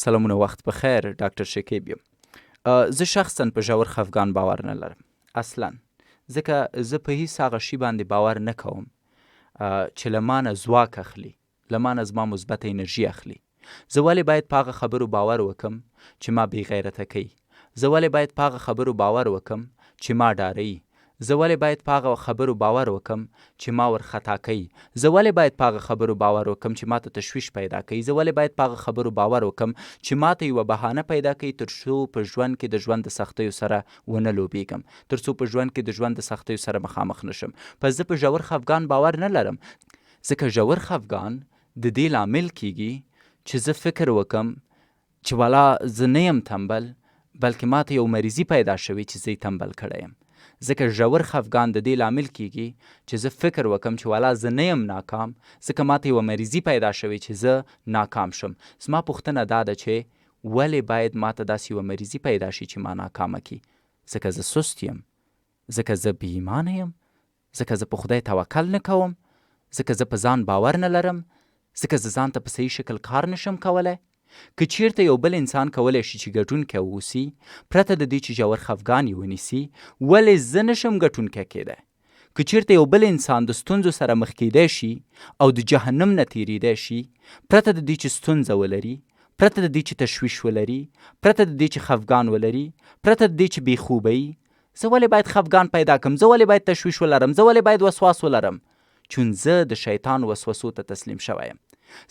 سلامونه، وخت بخیر. ډاکټر شکیب یم. زه شخصا په ژور خفګان باور نه لرم اصلا، ځکه زه په هیڅ هغه شي باندې باور نه کوم چې له مانه ځواک اخلي، له مانه زما مثبته انرژي اخلي. زه ولې باید په هغه خبرو باور وکم چې ما بې غیرته کوي؟ زه ولې باید په هغه خبرو باور وکم چې ما ډاروي؟ زه ولې باید په هغه خبرو باور وکم چې ما ورخطا کوي؟ زه ولې باید په هغه خبرو باور وکم چې ما ته تشویش پیدا کوي؟ زه ولې باید په هغه خبرو باور وکم چې ما ته یوه بهانه پیدا کوي تر څو په ژوند کې د ژوند د سختیو سره ونه لوبېږم، تر څو په ژوند کې د ژوند د سختیو سره مخامخ نشم؟ پس زه په ژور خفګان باور نه لرم، ځکه ژور خفګان د دې لامل کیږي چې زه فکر وکم چې والا زه نه یم تنبل، بلکې ما ته یو مریضي پیدا شوی چې زه یې تنبل کړی یم. ځکه ژور خفګان د دې لامل کیږي چې زه فکر وکم چې والا زه نه یم ناکام، ځکه ما ته یوه مریضي پیدا شوې چې زه ناکام شم. زما پوښتنه دا ده چې ولې باید ما ته داسې یوه مریضي پیدا شي چې ما ناکامه کي؟ ځکه زه سست یم، ځکه زه بې ایمانه یم، ځکه زه په خدای توکل نه کوم، ځکه زه په ځان باور نه لرم، ځکه زه ځان ته په صحیح شکل کار نشم کولی. که چیرته یو بل انسان کولی شي چې ګټونکی واوسي پرته د دې چې ژور خفګان یې ونیسي، ولې زه نشم ګټونکی کیدی؟ که چیرته یو بل انسان د ستونزو سره مخ کیدی شي او د جهنم نه تیریدی شي پرته د دې چې ستونزه ولري، پرته د دې چې تشویش ولري، پرته د دې چې خفګان ولري، پرته د دې چې بېخوبۍ، زه ولې باید خفګان پیدا کړم؟ زه ولې باید تشویش ولرم؟ زه ولې باید وسواس ولرم؟ چون زه د شیطان وسوسو ته تسلیم شوی یم.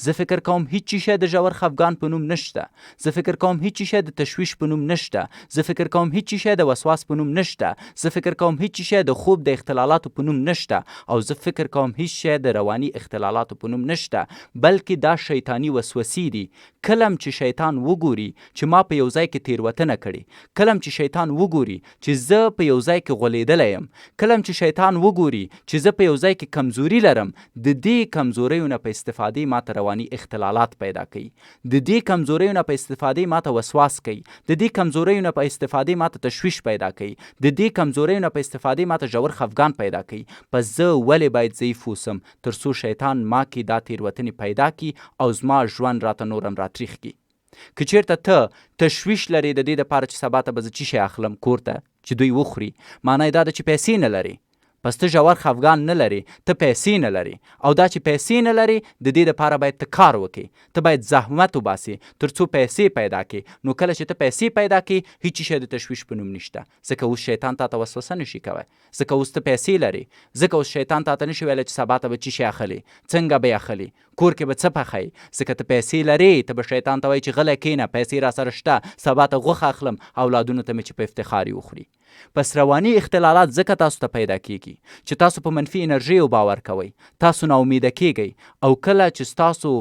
زه فکر کوم هیڅ شی د ژور خفګان په نوم نشته، زه فکر کوم هیڅ شی د تشویش په نوم نشته، زه فکر کوم هیڅ شی د وسواس په نوم نشته، زه فکر کوم هیڅ شی د خوب د اختلالاتو په نوم نشته، او زه فکر کوم هیڅ شی د رواني اختلالاتو په نوم نشته، بلکې دا شیطانی وسوسې دي. کله چې شیطان وګوري چې ما په یو ځای کې تیروتنه کړې، کله چې شیطان وګوري چې زه په یو ځای کې غولېدلی یم، کله چې شیطان وګوري چې زه په یو ځای کې کمزوري لرم، د دې کمزوریو نه په استفادې ما ته رواني اختلالات پیدا کوي، د دې کمزوریو نه په استفادې ما ته وسواس کوي، د دې کمزوریو نه په استفادې ما ته تشویش پیدا کوي، د دې کمزوریو نه په استفادې ما ته ژور خفګان پیدا کوي. پس زه ولې باید ضعیف اوسم تر څو شیطان ما کې دا تیروتنې پیدا کړي او زما ژوند راته نورم راتریخ کړي؟ که چیرته ته تشویش لري د دې دپاره چې سبا ته به زه څه شی اخلم کور ته چې دوی وخوري، معنی دا ده چې پیسې نه لري. پس ته ژور خفګان نه لري، ته پیسې نه لري، او دا چې پیسې نه لري د دې دپاره باید ته کار وکړي، ته باید زحمت وباسي تر څو پیسې پیدا کړي. نو کله چې ته پیسې پیدا کړي هیڅ شی د تشویش په نوم نشته، ځکه اوس شیطان تا ته وسوسه نشي کوی، ځکه اوس ته پیسې لري، ځکه اوس شیطان تا ته نشي ویلی چې سبا ته به څه شی اخلي، څنګه به یې اخلي، کور کې به څه پخوي، ځکه ته پیسې لري. ته به شیطان ته وایي چې غلی کښېنه، پیسې را سره شته، سبا ته غوښه اخلم اولادونو ته مې چې په افتخار یې وخوري. پس رواني اختلالات ځکه تاسو ته پیدا کیږي چې تاسو په منفي انرژیو باور کوئ، تاسو ناامیده کیږئ، او کله چې ستاسو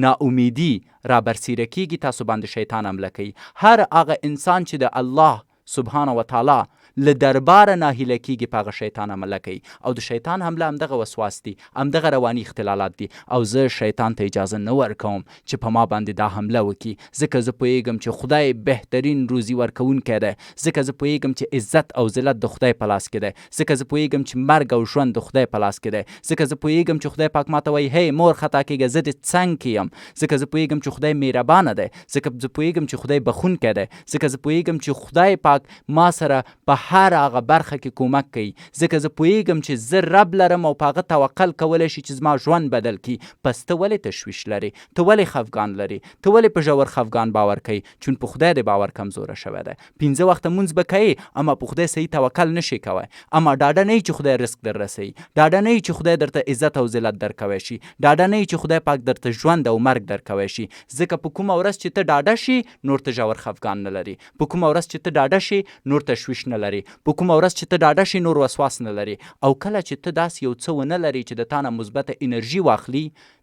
ناامیدي را برسیره کیږي تاسو باندې شیطان حمله کوي. هر هغه انسان چې د الله سبحانه وتعالی له درباره ناهیله کیږي په هغه شیطان حمله کوي، او د شیطان حمله همدغه وسواس دي، همدغه رواني اختلالات دي. او زه شیطان ته اجازه نه ورکوم چې په ما باندې دا حمله وکړي، ځکه زه پوهیږم چې خدای بهترین روزي ورکوونکی دی، ځکه زه پوهیږم چې عزت او ذلت د خدای په لاس کې دی، ځکه زه پوهیږم چې مرګ او ژوند د خدای په لاس کې دی، ځکه زه پوهیږم چې خدای پاک ماته وایي هی مور خطا کیږه زه دې څنګ کې یم، ځکه زه پوهیږم چې خدای مهربانه دی، ځکه زه پوهیږم چې خدای بخښونکی دی، ځکه زه پوهیږم چې خدای پاک ما سره په هر هغه برخه کې کومک کوي، ځکه زه پوهیږم چې زه رب لرم او په هغه توکل کولی شي چې زما ژوند بدل کړي. پس ته ولې تشویش لري؟ ته ولې خفګان لري؟ ته ولې په ژور خفګان باور کوي؟ چون په خدای د باور کمزوره شوی دی. 15 وخته مونځ به کوي، اما په خدای صحیح توکل نشي کوی، اما ډاډه نه یې چې خدای رزق در رسوي، ډاډه نه یې چې خدای درته عزت او ذلت درکوی شي، ډاډه نه یې چې خدای پاک درته ژوند او مرګ درکوی شي. ځکه په کومه ورځ چې ته ډاډه شي نور ته ژور خفګان نه لري، په کومه ورځ چې ته ډاډه شي نور تشویش نه لري، په کومه ورځ چې ته ډاډه شي نور وسواس نه لري. او کله چې ته داسې یو څه ونه لري چې د تا نه مثبته انرژي واخلي،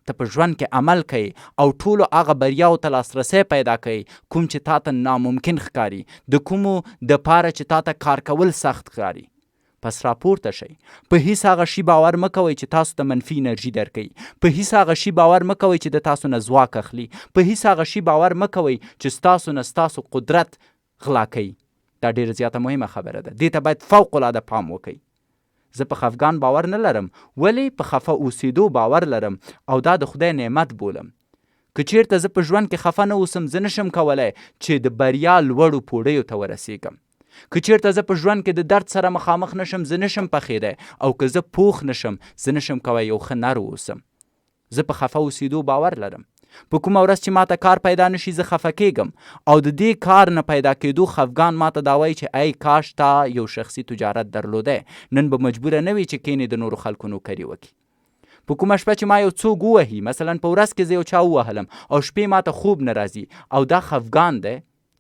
ته په ژوند کې عمل کوي او ټولو هغه بریاو ته لاسرسی پیدا کوي کوم چې تا ته ناممکن ښکاري، د کومو دپاره چې تا ته کار کول سخت ښکاري. پس راپورته شئ. په هیڅ هغه شي باور مه کوئ چې تاسو ته منفي انرژي درکوي، په هیڅ هغه شي باور مه کوئ چې د تاسو نه ځواک اخلي، په هیڅ هغه شي باور مه کوئ چې ستاسو نه ستاسو قدرت غلا کوي. دا ډیره زیاته مهمه خبره ده، دې ته باید فوق العاده پام وکړئ. زه په خفګان باور نه لرم، ولی په خفه اوسېدو باور لرم، او دا د خدای نعمت بولم. که چیرته زه په ژوند کې خفه نه اوسم، زه نشم کولی چې د بریا لوړو پوړیو ته ورسیږم. که چیرته زه په ژوند کې د درد سره مخامخ نشم، زه نشم پخېدی. او که زه پوخ نشم، زه نشم کولی یو ښه نر اوسم. زه په خفه اوسېدو باور لرم. په کومه ورځ چې ماته کار پیدا نشي، زه خفه کېږم. او د دې کار نه پیدا کېدو خفګان ماته دا وایي چې ای کاش تا یو شخصي تجارت درلودی، نن به مجبوره نه وي چې کینې د نورو خلکو نوکري وکړي. په کومه شپه چې ما یو څوک ووهي، مثلا په ورځ کې زه یو چا ووهلم او شپې ماته خوب نه راځي، او دا خفګان دی.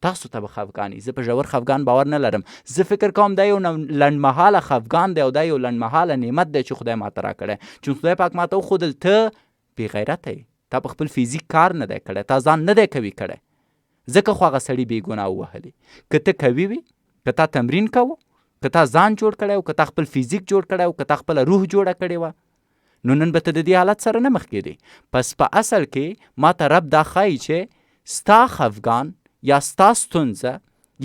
تاسو ته به خفګان وي، زه په ژور خفګان باور نه لرم. زه فکر کوم دا یو لنډمهاله خفګان دی او دا یو لنډمهاله نعمت دی چې خدای ماته راکړی. چې خدای پاک ماته وښودل ته بېغیرته یې، تا په خپل فیزیک کار نه دی کړی، تا ځان نه دی قوي کړی، ځکه خو هغه سړي بې ګناه ووهلې. که ته قوي وي، که تا تمرین کوو، که تا ځان جوړ کړی و، که تا خپل فیزیک جوړ کړی و، که تا خپله روح جوړه کړې وه، نو نن به ته د دې حالت سره نه مخ کېدې. پس په اصل کې ما ته رب دا ښایي چې ستا خفګان یا ستا ستونزه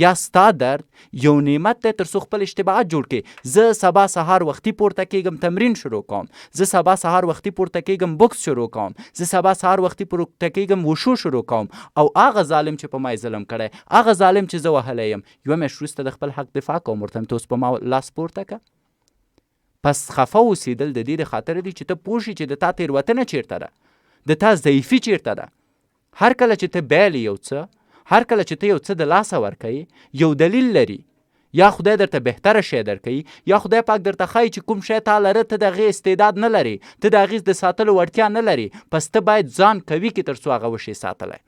یا ستا درد یو نعمت دی، تر څو خپل اشتباهات جوړ کړې. زه سبا سهار وختي پورته کېږم، تمرین شروع کوم. زه سبا سهار وختي پورته کېږم، بوکس شروع کوم. زه سبا سهار وختي پورته کېږم، وشو شروع کوم. او هغه ظالم چې په ما ظلم کړی، هغه ظالم چې زه وهلی یم، یوه میاشت وروسته د خپل حق دفاع کوم، ورته ته اوس په ما لاس پورته که. پس خفه اوسېدل د دې د خاطره دي چې ته پوه شي چې د تا تېروتنه چیرته ده، د تا ضعیفي چیرته ده. هر کله چې ته بیلې یو څه، هر کله چې ته یو څه د لاسه ورکوي، یو دلیل لري. یا خدای درته بهتره شی درکوي، یا خدای پاک درته ښایي چې کوم شی تا لره، ته د هغې استعداد نه لري، ته د هغې د ساتلو وړتیا نه لري. پس ته باید ځان قوي کړې تر څو هغه وشي ساتلی.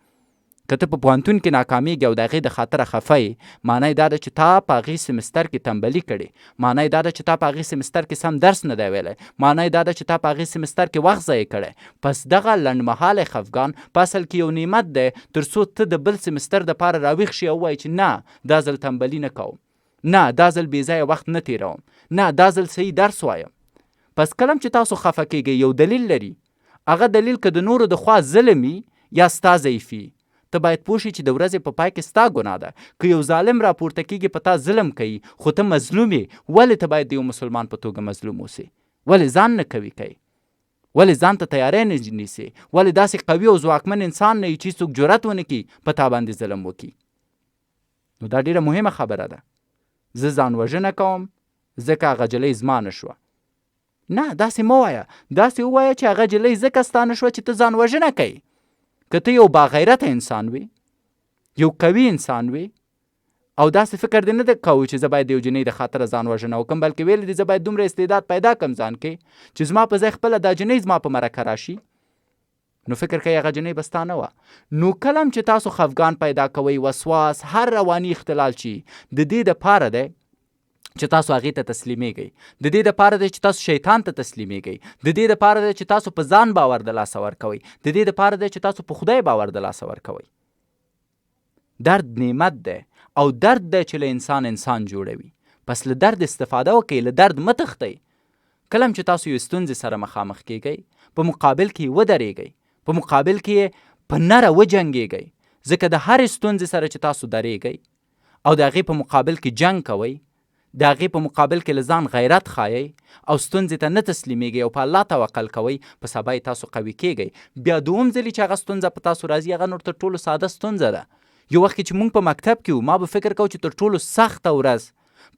که ته په پوهنتون کې ناکامیږي او د هغې د خاطره خفه یې، معنی دا ده چې تا په هغې سمستر کې تنبلي کړې، معنی دا ده چې تا په هغې سمستر کې سم درس نه دی ویلی، معنی دا ده چې تا په هغې سمستر کې وخت ضایع کړی. پس دغه لنډمهالی خفګان په اصل کې یو نعمت دی، تر څو ته د بل سمستر دپاره راویښ شي او ووایي چې نه، دا ځل تنبلي نه کوم، نه دا ځل بې ځایه وخت نه تېروم، نه دا ځل صحیح درس وایم. پس کله چې تاسو خفه کېږئ، یو دلیل لري. هغه دلیل که د نورو د خوا ظلم وي یا ستا ضعیفي، ته باید پوه شي چې د ورځې په پای کې ستا ګناه ده. که یو ظالم راپورته کېږي په تا ظلم کوي، خو ته مظلوم یې، ولې ته باید د یو مسلمان په توګه مظلوم اوسې؟ ولې ځان نه قوي کوي؟ ولې ځان ته تیاری نه نیسې؟ ولې داسې قوي او ځواکمن انسان نه یي چې څوک جرأت ونه کړي په تا باندې ظلم وکړي؟ نو دا ډېره مهمه خبره ده. زه ځان وژنه کوم ځکه هغه جلۍ زما نه شوه. نه، داسې مه وایه. داسې ووایه چې هغه جلۍ ځکه ستا نه شوه چې ته ځان وژنه کوې. که ته یو باغیرته انسان وي، یو قوي انسان وي، او داسې فکر دې نه دی کوو چې زه باید د یو جنۍ د خاطره ځان وژنه وکړم، بلکې ویلی دي زه باید دومره استعداد پیدا کړم ځان کې چې زما په ځای خپله دا جنۍ زما په مرکه راشي، نو فکر کوي هغه جنۍ به ستا نه وه. نو کله هم چې تاسو خفګان پیدا کوئ، وسواس، هر رواني اختلال شي، د دې دپاره دی چې تاسو هغې ته تسلیمیږئ، د دې دپاره دی چې تاسو شیطان ته تسلیمیږئ، د دې دپاره دی چې تاسو په ځان باور د لاسه ورکوئ، د دې دپاره دی چې تاسو په خدای باور د لاسه ورکوئ. درد نعمت دی او درد دی چې له انسان جوړوي. پس له درد استفاده وکئ، له درد مه تښتئ. کله چې تاسو یو ستونزې سره مخامخ کېږئ، په مقابل کې یې ودرېږئ، په مقابل کې یې په نره وجنګېږئ، ځکه د هرې ستونزې سره چې تاسو درېږئ او د هغې په مقابل کې جنګ کوئ، د هغې په مقابل کې له ځان غیرت ښایئ او ستونزې ته نه تسلیمیږئ او په الله توکل کوئ، په سبا یې تاسو قوي کېږئ. بیا دوم ځلې چې هغه ستونزه په تاسو راځي، هغه نور تر ټولو ساده ستونزه ده. یو وخت کې چې موږ په مکتب کې وو، ما به فکر کوو چې تر ټولو سخته ورځ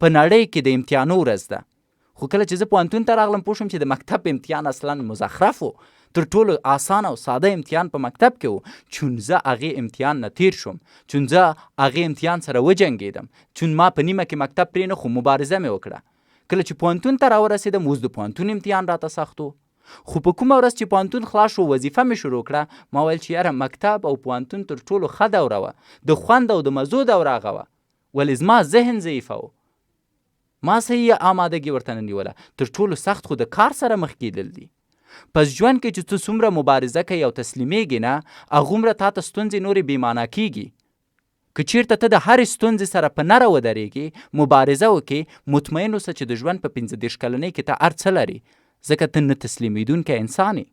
په نړۍ کې د امتحانو ورځ ده. خو کله چې زه پوهنتون ته راغلم، پوه شوم چې د مکتب امتحان اصلا مزخرف و. تر ټولو آسان او ساده امتحان په مکتب کې و. چون زه هغې امتحان نه تیر شوم، چون زه هغې امتحان سره وجنګېدم، چون ما په نیمه کې مکتب پرې نه خو مبارزه مې وکړه. کله چې پوهنتون ته راورسېدم، اوس د پوهنتون امتحان راته سخت و. خو په کومه ورځ چې پوهنتون خلاص شو، وظیفه مې شروع کړه، ما ویل چې یاره مکتب او پوهنتون تر ټولو ښه دوره وه، د خوند او د مزو دوره هغه وه، ولې زما ذهن ضعیفه و، ما صحیح آمادګي ورته نه نیوله. تر ټولو سخت خو د کار سره مخ کېدل دي. پس ژوند کې چې ته څومره مبارزه کوي او تسلیمیږي نه، هغومره تا ته ستونزې نورې بېمانا کېږي. که چیرته ته د هرې ستونزې سره په نره ودرېږې، مبارزه وکړې، مطمئن اوسه چې د ژوند په 15 کلنۍ کې ته هر څه لري، ځکه ته نه تسلیمیدونکی انسان یې.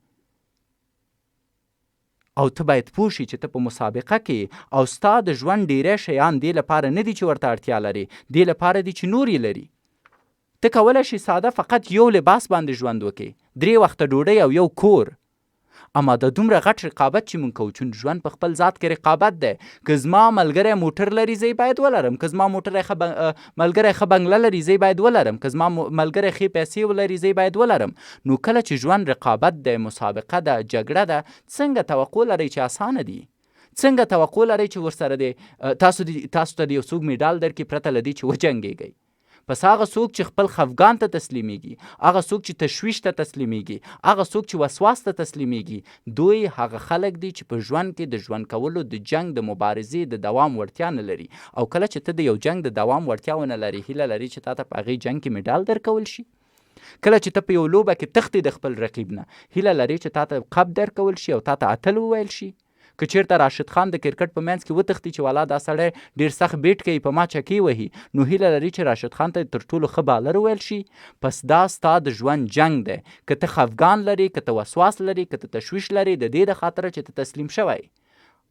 او ته باید پوه شي چې ته په مسابقه کې او ستا د ژوند ډېری شیان دې لپاره نه دي چې ورته اړتیا لري، دې لپاره دي چې نور یې لري. ته کولی شي ساده فقط یو لباس باندې ژوند وکړې، 3 وخته ډوډۍ او یو کور، اما د دومره غټ رقابت چې مونږ کوو چې ژوند په خپل ذات کې رقابت دی. که زما ملګری موټر لري زه باید ولرم، که زما ملګری ښه بنګله لري زه باید ولرم، که زما ملګری ښې پیسې ولري زه باید ولرم. نو کله چې ژوند رقابت دی، مسابقه ده، جګړه ده، څنګه توقع لرئ چې اسانه دي؟ څنګه توقع لرئ چې ورسره دی تاسو ته د یو څوک میډال درکړي پرته له دې چې وجنګېږئ؟ پس هغه څوک چې خپل خفګان ته تسلیمیږي، هغه څوک چې تشویش ته تسلیمیږي، هغه څوک چې وسواس ته تسلیمیږي، دوی هغه خلک دي چې په ژوند کې د ژوند کولو، د جنگ، د مبارزې د دوام وړتیا نه لري. او کله چې ته د یو جنگ د دوام وړتیا ونه لري، هیله لري چې تا ته په هغې جنگ کې میډال درکول شي؟ کله چې ته په یو لوبه کې تښتې د خپل رقیب نه، هیله لري چې تا ته قب درکول شي او تا ته اتل وویل شي؟ که چیرته راشد خان د کرکټ په منځ کې وتښتي چې والا دا سړی ډېر سخت بیټ کوي، په ما چکې وهي، نو هیله لري چې راشد خان ته تر ټولو ښه بالر وویل شي؟ پس دا ستا د ژوند جنگ دی. که ته خفګان لري، که ته وسواس لري، که ته تشویش لري، د دې د خاطره چې ته تسلیم شوی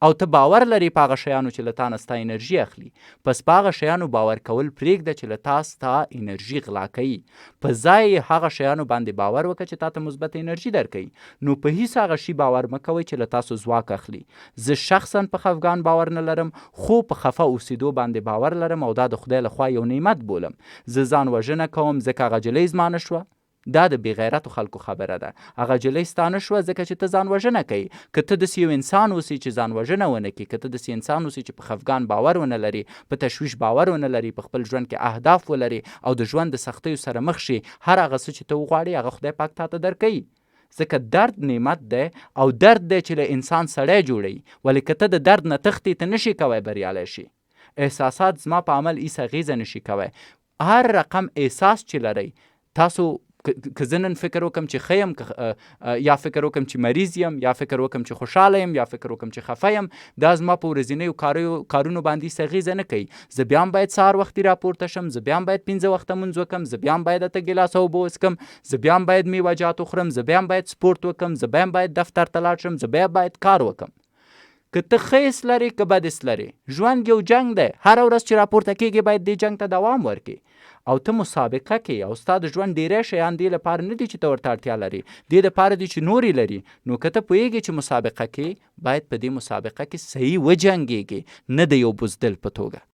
او ته باور لري په هغه شیانو چې له تا نه ستا انرژي اخلي، پس په هغه شیانو باور کول پرېږده چې له تا ستا انرژي غلا کوي. په ځای یې هغه شیانو باندې باور وکړه چې تا ته مثبت انرژي درکوي. نو په هیڅ هغه شي باور مه کوئ چې له تاسو ځواک اخلي. زه شخصا په خفګان باور نه لرم، خو په خفه اوسېدو باندې باور لرم او دا د خدای لخوا یو نعمت بولم. زه ځان وژنه کوم ځکه هغه جلۍ زما نه شوه، دا د بې غیرتو خلکو خبره ده. هغه جلۍ ستا نه شوه ځکه چې ته ځان وژنه کوي. که ته داسې یو انسان اوسې چې ځان وژنه ونه کړي، که ته داسې انسان اوسې چې په خفګان باور ونه لري، په تشویش باور ونه لري، په خپل ژوند کې اهداف ولري او د ژوند د سختیو سره مخ شي، هر هغه څه چې ته وغواړې هغه خدای پاک تا ته درکوي. ځکه درد نعمت دی او درد دی چې له انسان سړی جوړوي. ولې که ته د درد نه تښتې، ته نشي کوی بریالی شي. احساسات زما په عمل هیڅ اغېزه نشي کوی. هر رقم احساس چې لرئ، تاسو که زه نن فکر وکم چې ښه یم، یا فکر وکم چې مریض یم، یا فکر وکم چې خوشحاله یم، یا فکر وکم چې خفه یم، دا زما په ورځنیو کارونو باندې هېڅ اغېزه نه کوي. زه بیا هم باید سهار وختي راپورته شم، زه بیا هم باید 5 وخته لمونځ وکم، زه بیا هم باید 8 ګیلاسه اوبه وڅښم، زه بیا هم باید میوه‌جات وخورم، زه بیا هم باید سپورت وکم، زه بیا هم باید دفتر ته لاړ شم، زه بیا باید کار وکم. که ته ښه حس لري که بد حس لري، ژوند یو جنگ دی. هره ورځ چې راپورته کېږي باید دې جنگ ته دوام ورکړي. او ته مسابقه کې او ستا د ژوند ډیری شیان دې لپاره نه دي چې ته ورته اړتیا لري، دې دپاره دي چې نور لري. نو که ته پوهېږې چې مسابقه کې باید په دې مسابقه کې صحیح وجنګېږې، نه د یو بزدل په توګه.